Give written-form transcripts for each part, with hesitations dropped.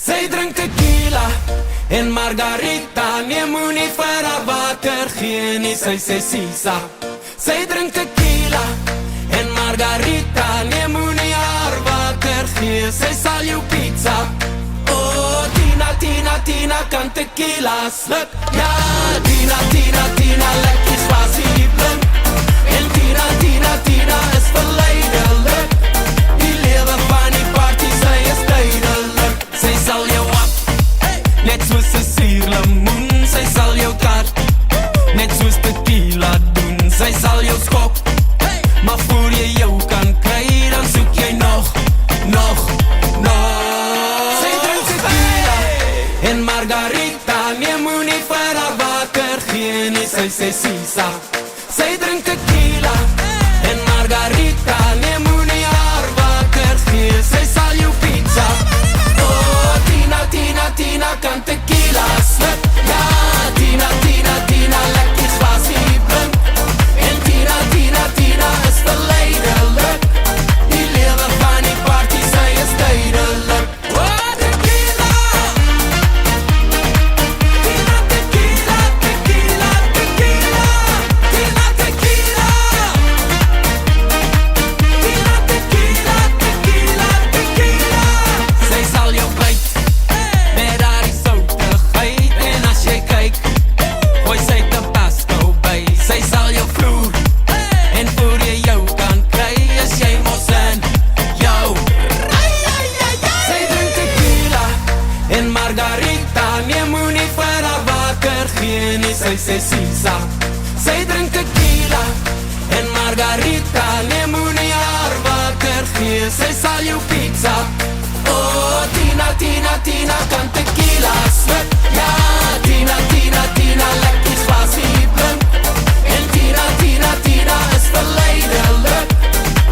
Sy drink tequila en margarita. Nee, moenie vir haar water gee nie, sy sê sisa. Sy drink tequila en margarita. Nee, moenie haar water gee, sy sal jou pizza. Oh, Tina, Tina, Tina kan tequila sluk. Ja, Tina, Tina, Tina, lekker spasie blink. En Tina, Tina, Tina is verleidelik. Die lewe van die party, sy is duidelik. Sy sal jou af, net soos 'n suurlemoen. Sy sal jou kat, net soos tequila doen. Sy sal jou skok, maar voor jy jou kan kry, dan soek jy nog. Sy drink tequila en margarita. Nee, moenie vir haar water gee nie, sy sê sisa. Sy drink tequila en margarita. Nee, moenie haar water gee, sy sal jou pizza. Oh, Tina, Tina, Tina kan tequila sluk. Ja, Tina, Tina, Tina, lekker spasie blink. En Tina, Tina, Tina is verleidelik. Die lewe van die party, sy is duidelik. Oh, tequila, Tina, tequila, tequila, tequila. Tina, tequila, Tina, tequila, tequila, tequila. Sy sal jou byt met haar die soutigheid. En as jy kyk, gooi sy tabasco by. Sy sal jou vloer, en voor jy jou kan kry, is jy mos in jou. Sy drink tequila en margarita. Nee, moenie vir haar water gee nie, sy sê sisa. Sy drink tequila en margarita. Nee, moenie haar water gee, sy sal jou pizza. Oh, Tina, Tina, Tina kan tequila sluk. Ja, Tina, Tina, Tina, lekker spasie blink. En Tina, Tina, Tina is verleidelik.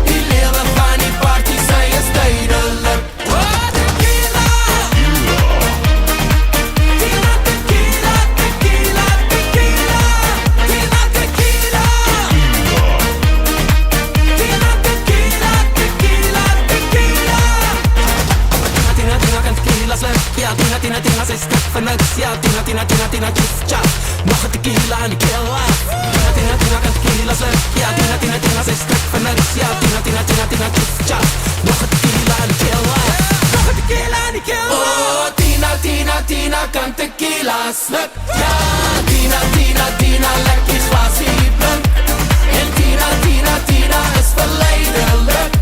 Die lewe van die party, sy is duidelik. Oh, tequila, Tina, tequila, tequila, tequila. Tina, tequila, Tina, tequila, tequila, tequila. Tina, Tina kan tequila sluk. Ja, Tina, Tina, Tina, sy stuk vir niks. Ja, Tina, Tina, Tina, Tina, tjuf, tjaf. Nog 'n tequila en die kill af. Tina, Tina, Tina kan tequila sluk. Ja, Tina, Tina, Tina, sy stuk vir niks. Ja, Tina, Tina, Tina, Tina, tjuf, tjaf. Nog 'n tequila en die kill af. Nog 'n tequila en die kill af. Oh, Tina, Tina, Tina kan tequila sluk. Ja, Tina, Tina, Tina, lekker spasie blink. En Tina, Tina, Tina is verleidelik.